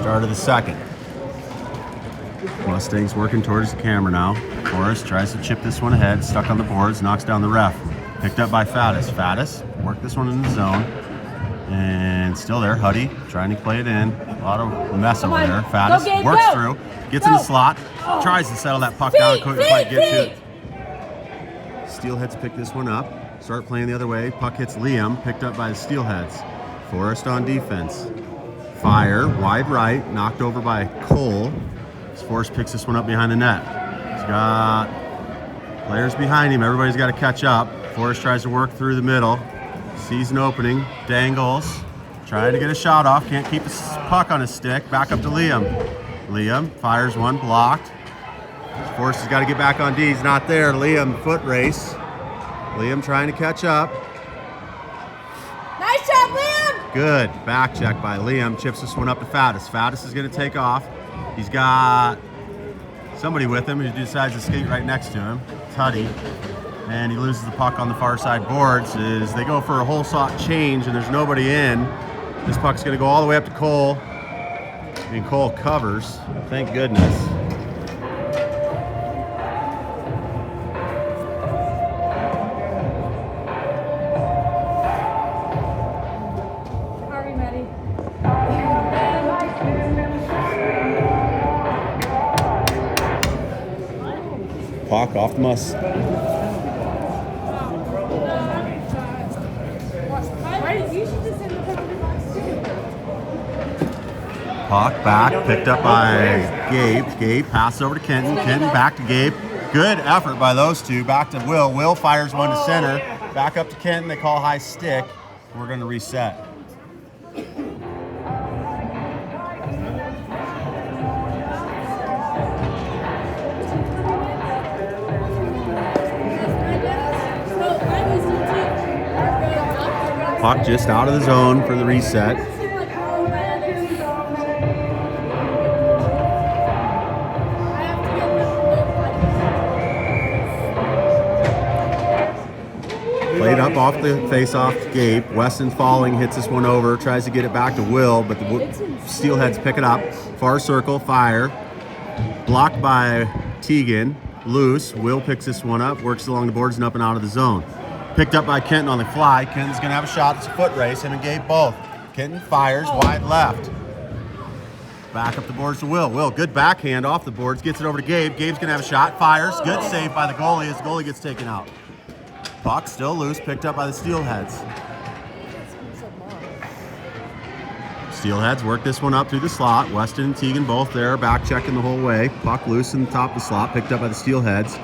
Start of the second. Mustangs working towards the camera now. Forrest tries to chip this one ahead, stuck on the boards, knocks down the ref. Picked up by Faddis. Faddis worked this one in the zone. And still there, Huddy trying to play it in. A lot of mess over there. Faddis works through, gets in the slot, tries to settle that puck down, couldn't quite get to it. Steelheads pick this one up, start playing the other way. Puck hits Liam, picked up by the Steelheads. Forrest on defense. Fire, wide right, knocked over by Cole. Forrest picks this one up behind the net. He's got players behind him, everybody's got to catch up. Forrest tries to work through the middle. Sees an opening, dangles, trying to get a shot off, can't keep the puck on his stick, back up to Liam. Liam fires one, blocked. Forrest has got to get back on D, he's not there. Liam, foot race. Liam trying to catch up. Nice shot, Liam! Good, back check by Liam, chips this one up to Faddis. Faddis is going to take off. He's got somebody with him who decides to skate right next to him, Tuddy. And he loses the puck on the far side boards as they go for a whole shot change and there's nobody in. This puck's gonna go all the way up to Cole, and Cole covers, thank goodness. Are we ready? Puck off the Must. Puck back, picked up by Gabe. Gabe passes over to Kenton. Kenton back to Gabe. Good effort by those two. Back to Will. Will fires one to center. Back up to Kenton. They call high stick. We're going to reset. Puck just out of the zone for the reset. Played up off the face-off to Gabe. Weston following, hits this one over, tries to get it back to Will, but the Steelheads pick it up. Far circle, fire. Blocked by Teagan. Loose. Will picks this one up, works along the boards and up and out of the zone. Picked up by Kenton on the fly. Kenton's going to have a shot. It's a foot race. Him and Gabe both. Kenton fires wide left. Back up the boards to Will. Will, good backhand off the boards. Gets it over to Gabe. Gabe's going to have a shot. Fires. Good save by the goalie as the goalie gets taken out. Puck still loose. Picked up by the Steelheads. Steelheads work this one up through the slot. Weston and Teagan both there. Back checking the whole way. Puck loose in the top of the slot. Picked up by the Steelheads.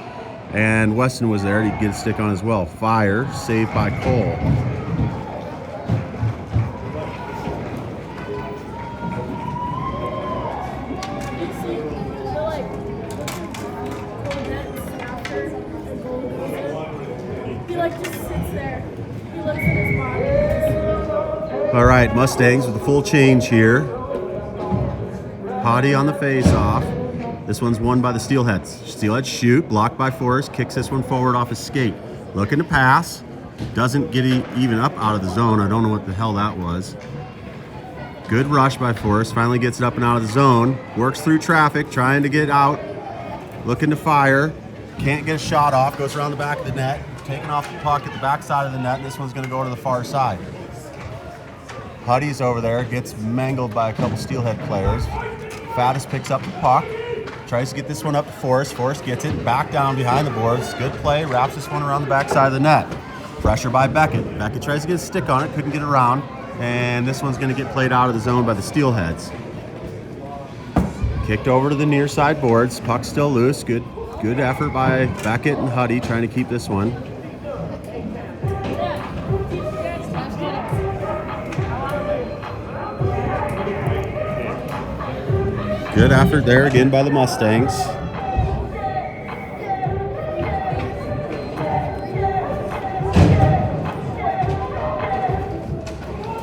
And Weston was there to get a stick on as well. Fire, saved by Cole. All right, Mustangs with a full change here. Potty on the face-off. This one's won by the Steelheads. Steelheads shoot, blocked by Forrest, kicks this one forward off his skate. Looking to pass, doesn't get even up out of the zone. I don't know what the hell that was. Good rush by Forrest, finally gets it up and out of the zone. Works through traffic, trying to get out. Looking to fire, can't get a shot off, goes around the back of the net. Taking off the puck at the back side of the net, and this one's gonna go to the far side. Huddy's over there, gets mangled by a couple Steelhead players. Faddis picks up the puck. Tries to get this one up to Forrest. Forrest gets it back down behind the boards. Good play. Wraps this one around the backside of the net. Pressure by Beckett. Beckett tries to get a stick on it. Couldn't get around. And this one's going to get played out of the zone by the Steelheads. Kicked over to the near side boards. Puck still loose. Good effort by Beckett and Huddy trying to keep this one. Good effort there again by the Mustangs.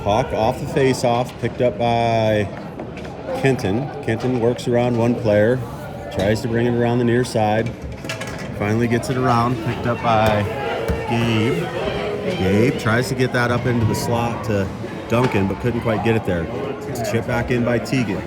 Puck off the face-off, picked up by Kenton. Kenton works around one player, tries to bring it around the near side. Finally gets it around, picked up by Gabe. Gabe tries to get that up into the slot to Duncan, but couldn't quite get it there. It's chipped back in by Teagan.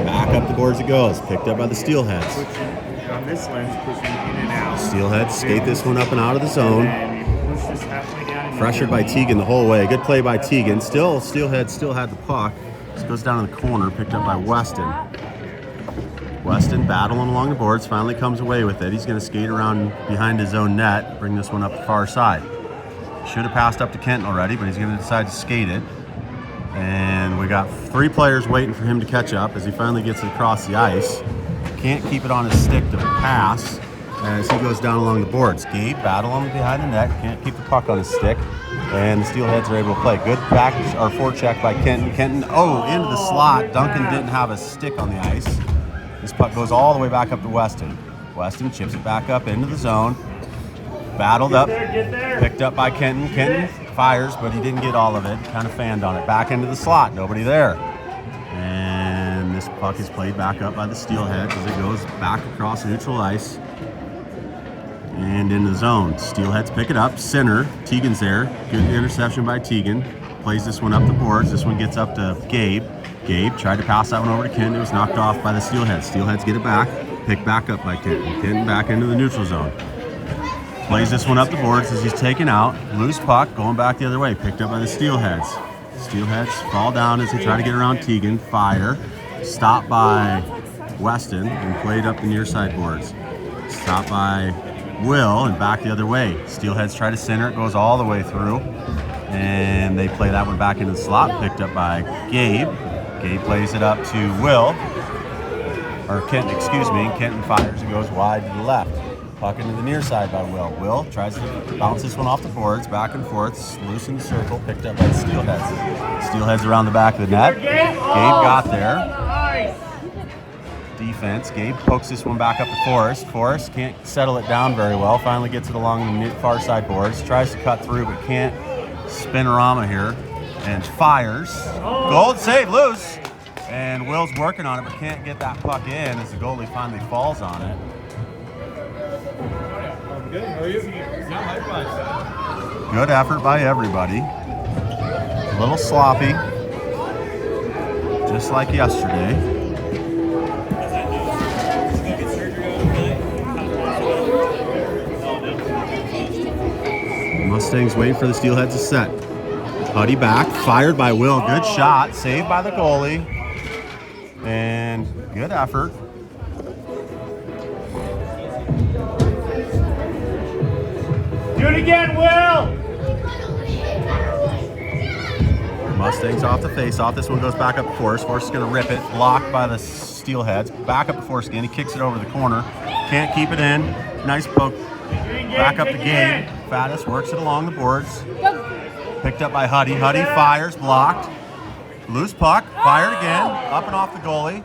Back up the boards it goes. Picked up by the Steelheads. Pushing, on this lens, pushing in and out. Steelheads skate this one up and out of the zone. And then you push this halfway down. Pressured by Teagan the whole way. Good play by Teagan. Still, Steelhead still had the puck. This goes down in the corner, picked up by Weston. Weston battling along the boards, finally comes away with it. He's going to skate around behind his own net, bring this one up the far side. Should have passed up to Kenton already, but he's going to decide to skate it. And we got 3 players waiting for him to catch up as he finally gets it across the ice. Can't keep it on his stick to pass as he goes down along the boards. Gabe battling behind the net, can't keep the puck on his stick. And the Steelheads are able to play. Good back or forecheck by Kenton. Kenton, into the slot. Duncan didn't have a stick on the ice. This puck goes all the way back up to Weston. Weston chips it back up into the zone. Battled up, picked up by Kenton. Kenton fires, but he didn't get all of it. Kind of fanned on it. Back into the slot, nobody there. And this puck is played back up by the Steelheads as it goes back across neutral ice and into the zone. Steelheads pick it up, center. Teagan's there. Good interception by Teagan. Plays this one up the boards. This one gets up to Gabe. Gabe tried to pass that one over to Kenton. It was knocked off by the Steelheads. Steelheads get it back. Picked back up by Kenton. Kenton back into the neutral zone. Plays this one up the boards as he's taken out. Loose puck going back the other way. Picked up by the Steelheads. Steelheads fall down as they try to get around Teagan. Fire. Stopped by Weston and played up the near side boards. Stopped by Will and back the other way. Steelheads try to center. It goes all the way through. And they play that one back into the slot. Picked up by Gabe. Gabe plays it up to Will. Or Kenton, excuse me. Kenton fires. It goes wide to the left. Puck into the near side by Will. Will tries to bounce this one off the boards, back and forth, loose in the circle, picked up by the Steelheads. Steelheads around the back of the net. Gabe got there. Defense. Gabe pokes this one back up to Forrest. Forrest can't settle it down very well. Finally gets it along the far side boards. Tries to cut through, but can't. Spinorama here and fires. Goal save, loose. And Will's working on it, but can't get that puck in as the goalie finally falls on it. Good, how are you? Good effort by everybody. A little sloppy, just like yesterday. Mustangs waiting for the Steelheads to set. Huddy back, fired by Will. Good shot, saved by the goalie. And good effort. Do it again, Will! Mustangs off the face-off. This one goes back up to Forrest. Forrest is going to rip it. Blocked by the Steelheads. Back up to Forrest again. He kicks it over the corner. Can't keep it in. Nice poke. Back up to Gabe. Faddis works it along the boards. Picked up by Huddy. Huddy fires. Blocked. Loose puck. Fired again. Up and off the goalie.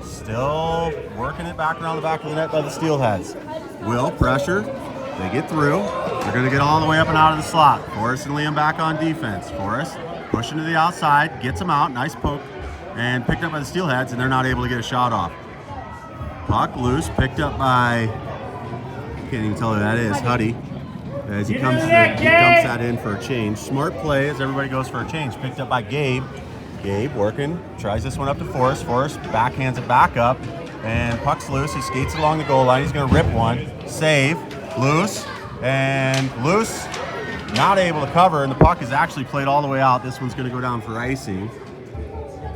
Still working it back around the back of the net by the Steelheads. Will pressure. They get through. They're going to get all the way up and out of the slot. Forrest and Liam back on defense. Forrest pushing to the outside. Gets them out. Nice poke. And picked up by the Steelheads, and they're not able to get a shot off. Puck loose. Picked up by, can't even tell who that is, Huddy. As he dumps that in for a change. Smart play as everybody goes for a change. Picked up by Gabe. Gabe working. Tries this one up to Forrest. Forrest backhands it back up. And puck's loose. He skates along the goal line. He's going to rip one. Save. Loose. And loose. Not able to cover. And the puck is actually played all the way out. This one's going to go down for icing.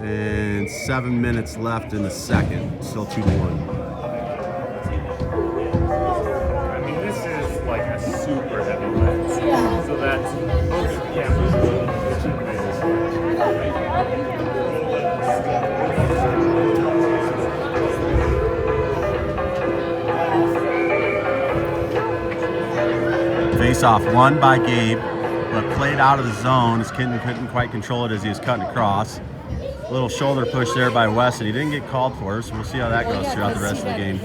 And 7 minutes left in the second. Still 2-1. I mean, this is like a super heavy lens. Yeah. So that's both cameras. Face-off won by Gabe, but played out of the zone as Kenton couldn't quite control it as he was cutting across. A little shoulder push there by Weston. He didn't get called for, so we'll see how that goes throughout the rest of the game.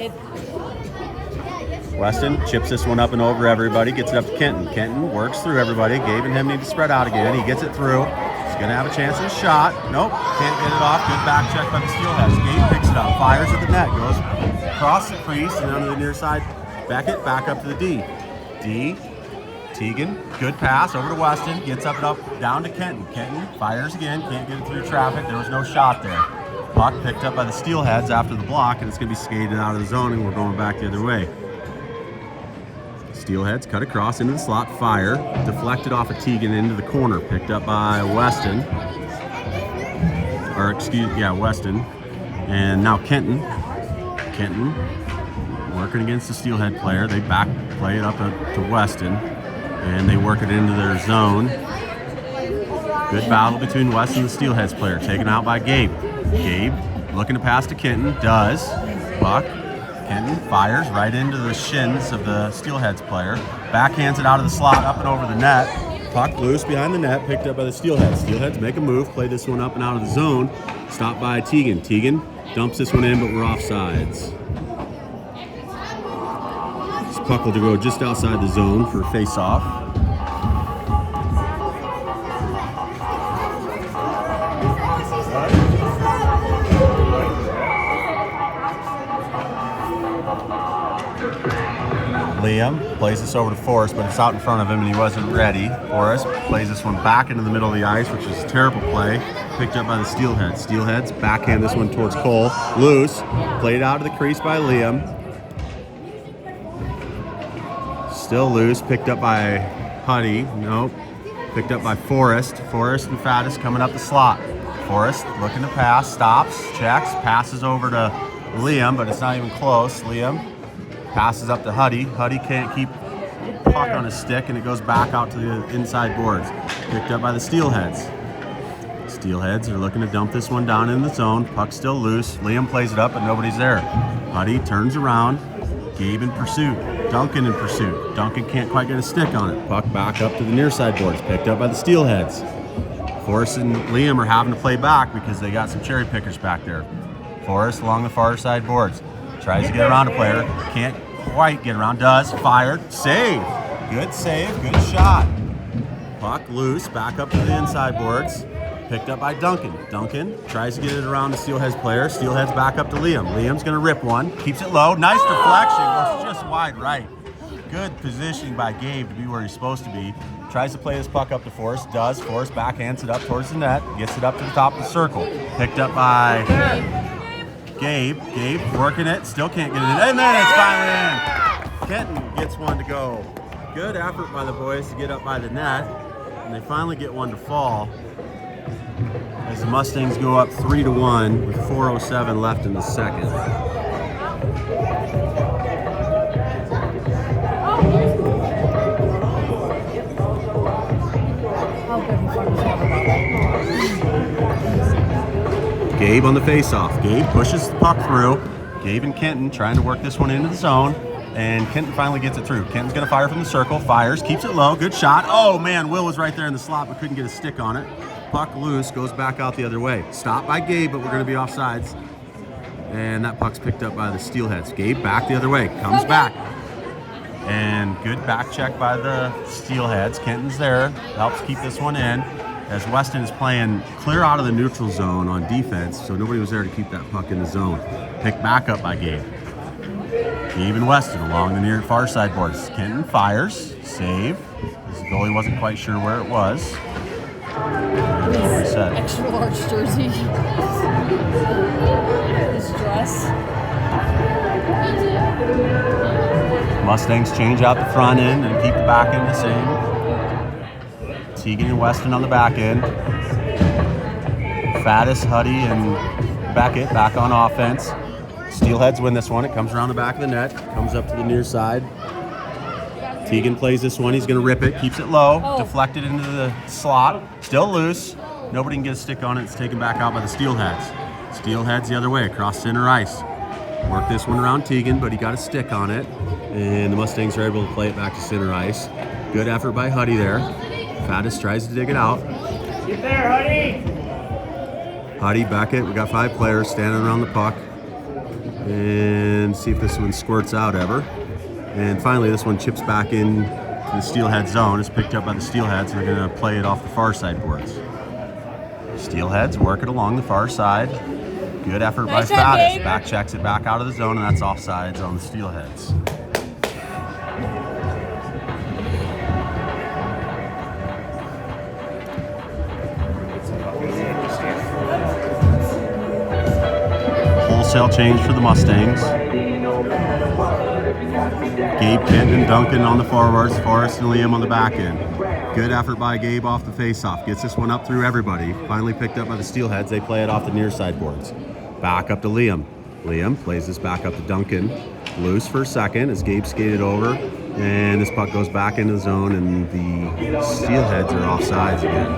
Weston chips this one up and over everybody, gets it up to Kenton. Kenton works through everybody. Gabe and him need to spread out again. He gets it through. He's going to have a chance at a shot. Nope, can't get it off. Good back check by the Steelheads. Gabe picks it up, fires at the net, goes across the crease and down to the near side. Beckett back up to the D. D Tegan, good pass over to Weston, gets up and up, down to Kenton. Kenton fires again, can't get it through traffic. There was no shot there. Puck picked up by the Steelheads after the block, and it's going to be skated out of the zone, and we're going back the other way. Steelheads cut across into the slot, fire, deflected off of Tegan into the corner, picked up by Weston. Weston. And now Kenton. Kenton working against the Steelhead player. They back play it up to Weston, and they work it into their zone. Good battle between Weston and the Steelheads player, taken out by Gabe. Gabe looking to pass to Kenton, does. Puck. Kenton fires right into the shins of the Steelheads player. Backhands it out of the slot, up and over the net. Puck loose behind the net, picked up by the Steelheads. Steelheads make a move, play this one up and out of the zone. Stopped by Tegan. Tegan dumps this one in, but we're offsides. This puck will go just outside the zone for a face-off. Liam plays this over to Forrest, but it's out in front of him and he wasn't ready. Forrest plays this one back into the middle of the ice, which is a terrible play. Picked up by the Steelheads. Steelheads backhand this one towards Cole. Loose. Played out of the crease by Liam. Still loose. Picked up by Huddy. Nope. Picked up by Forrest. Forrest and Faddis coming up the slot. Forrest looking to pass. Stops. Checks. Passes over to Liam, but it's not even close. Liam passes up to Huddy. Huddy can't keep puck on his stick, and it goes back out to the inside boards. Picked up by the Steelheads. Steelheads are looking to dump this one down in the zone. Puck's still loose. Liam plays it up, but nobody's there. Huddy turns around. Gabe in pursuit. Duncan in pursuit. Duncan can't quite get a stick on it. Puck back up to the near side boards. Picked up by the Steelheads. Forrest and Liam are having to play back because they got some cherry pickers back there. Forrest along the far side boards. Tries to get around a player. Can't quite get around. Does. Fired. Save. Good save. Good shot. Puck loose. Back up to the inside boards. Picked up by Duncan. Duncan tries to get it around the Steelheads player. Steelheads back up to Liam. Liam's going to rip one. Keeps it low. Nice deflection. It's just wide right. Good positioning by Gabe to be where he's supposed to be. Tries to play this puck up to Forrest. Does. Forrest backhands it up towards the net. Gets it up to the top of the circle. Picked up by Gabe. Gabe working it. Still can't get it in. And then it's finally in. Kenton gets one to go. Good effort by the boys to get up by the net. And they finally get one to fall, as the Mustangs go up 3-1 with 4:07 left in the second. Gabe on the faceoff. Gabe pushes the puck through. Gabe and Kenton trying to work this one into the zone, and Kenton finally gets it through. Kenton's going to fire from the circle. Fires, keeps it low. Good shot. Oh man, Will was right there in the slot but couldn't get a stick on it. Puck loose, goes back out the other way. Stopped by Gabe, but we're going to be offsides. And that puck's picked up by the Steelheads. Gabe back the other way, comes back. And good back check by the Steelheads. Kenton's there, helps keep this one in, as Weston is playing clear out of the neutral zone on defense, so nobody was there to keep that puck in the zone. Picked back up by Gabe. Gabe and Weston along the near far side boards. Kenton fires, save. The goalie wasn't quite sure where it was. Extra large jersey. His dress. Mustangs change out the front end and keep the back end the same. Tegan and Weston on the back end. Faddis, Huddy, and Beckett back on offense. Steelheads win this one. It comes around the back of the net, comes up to the near side. Tegan plays this one. He's going to rip it, keeps it low, deflected into the slot. Still loose. Nobody can get a stick on it. It's taken back out by the Steelheads. Steelheads the other way, across center ice. Work this one around Tegan, but he got a stick on it. And the Mustangs are able to play it back to center ice. Good effort by Huddy there. Faddis tries to dig it out. Get there, Huddy! Huddy, Beckett. We got 5 players standing around the puck. And see if this one squirts out ever. And finally, this one chips back in to the Steelhead zone. It's picked up by the Steelheads, and they're going to play it off the far side boards. Steelheads work it along the far side. Good effort by Faddis. Back checks it back out of the zone, and that's offsides on the Steelheads. wholesale change for the Mustangs. Gabe, Kenton, and Duncan on the forwards, Forrest and Liam on the back end. Good effort by Gabe off the face-off. Gets this one up through everybody. Finally picked up by the Steelheads. They play it off the near side boards. Back up to Liam. Liam plays this back up to Duncan. Loose for a second as Gabe skated over. And this puck goes back into the zone, and the Steelheads are offsides again.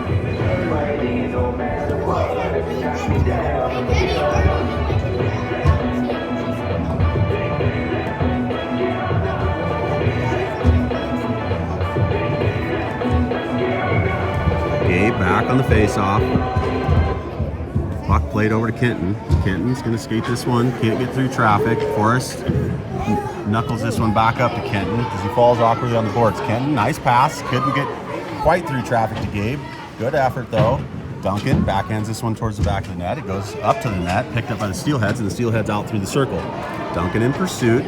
Gabe back on the face-off. Puck played over to Kenton. Kenton's going to skate this one. Can't get through traffic. Forrest knuckles this one back up to Kenton as he falls awkwardly on the boards. Kenton, nice pass. Couldn't get quite through traffic to Gabe. Good effort, though. Duncan backhands this one towards the back of the net. It goes up to the net, picked up by the Steelheads, and the Steelheads out through the circle. Duncan in pursuit.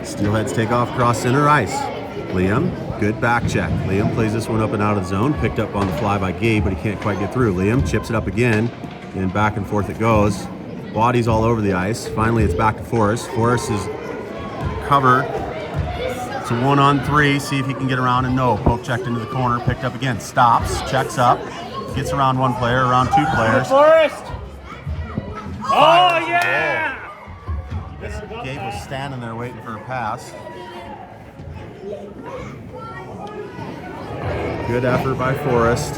Steelheads take off across center ice. Liam, good back check. Liam plays this one up and out of the zone. Picked up on the fly by Gabe, but he can't quite get through. Liam chips it up again, and back and forth it goes. Bodies all over the ice. Finally, it's back to Forrest. Forrest is covered. It's a 1-on-3. See if he can get around, and no. Poke checked into the corner. Picked up again. Stops. Checks up. Gets around one player, around two players. Forrest! Oh, yeah! Gabe was standing there waiting for a pass. Good effort by Forrest.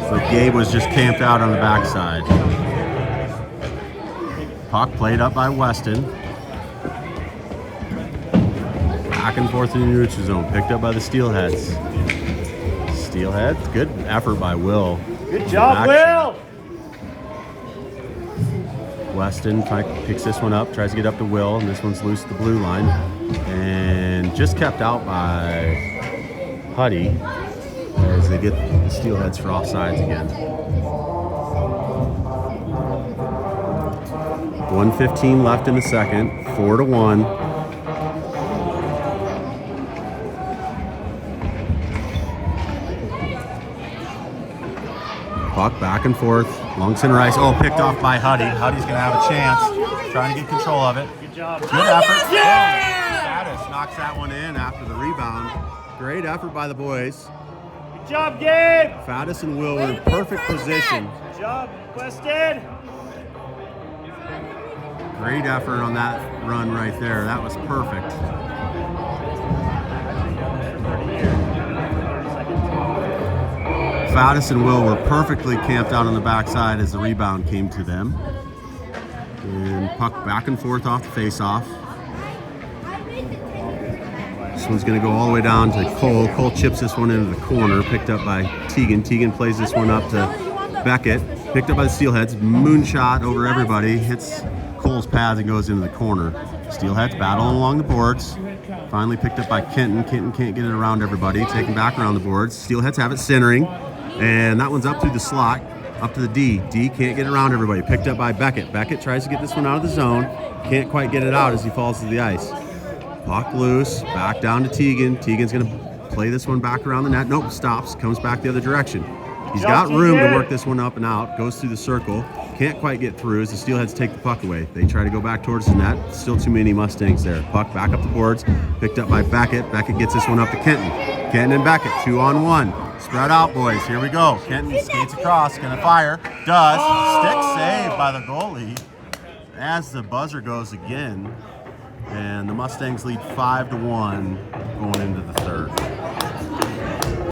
So Gabe was just camped out on the backside. Puck played up by Weston. Back and forth in the neutral zone. Picked up by the Steelheads. Steelheads, good effort by Will. Good job, Will! Weston picks this one up, tries to get up to Will, and this one's loose at the blue line. And just kept out by Huddy as they get the Steelheads for offsides again. 1:15 left in the second, 4-1. Puck back and forth, long center ice. Oh, picked off by Huddy. Huddy's going to have a chance, trying to get control of it. Good job. Good effort. Yeah! Faddis knocks that one in after the rebound. Great effort by the boys. Good job, Gabe! Faddis and Will were in perfect position. Good job, Weston! Great effort on that run right there. That was perfect. Faddis and Will were perfectly camped out on the backside as the rebound came to them. And puck back and forth off the face-off. This one's going to go all the way down to Cole. Cole chips this one into the corner, picked up by Tegan. Tegan plays this one up to Beckett. Picked up by the Steelheads. Moonshot over everybody. Hits Cole's pads and goes into the corner. Steelheads battling along the boards. Finally picked up by Kenton. Kenton can't get it around everybody. Taken back around the boards. Steelheads have it centering. And that one's up through the slot, up to the D. D can't get around everybody. Picked up by Beckett. Beckett tries to get this one out of the zone. Can't quite get it out as he falls to the ice. Puck loose, back down to Tegan. Tegan's going to play this one back around the net. Nope, stops, comes back the other direction. He's got room to work this one up and out. Goes through the circle. Can't quite get through as the Steelheads take the puck away. They try to go back towards the net. Still too many Mustangs there. Puck back up the boards. Picked up by Beckett. Beckett gets this one up to Kenton. Kenton and Beckett, 2-on-1. Spread out, boys. Here we go. Kenton skates across. Gonna fire. Does. Stick save by the goalie as the buzzer goes again. And the Mustangs lead 5-1 going into the third.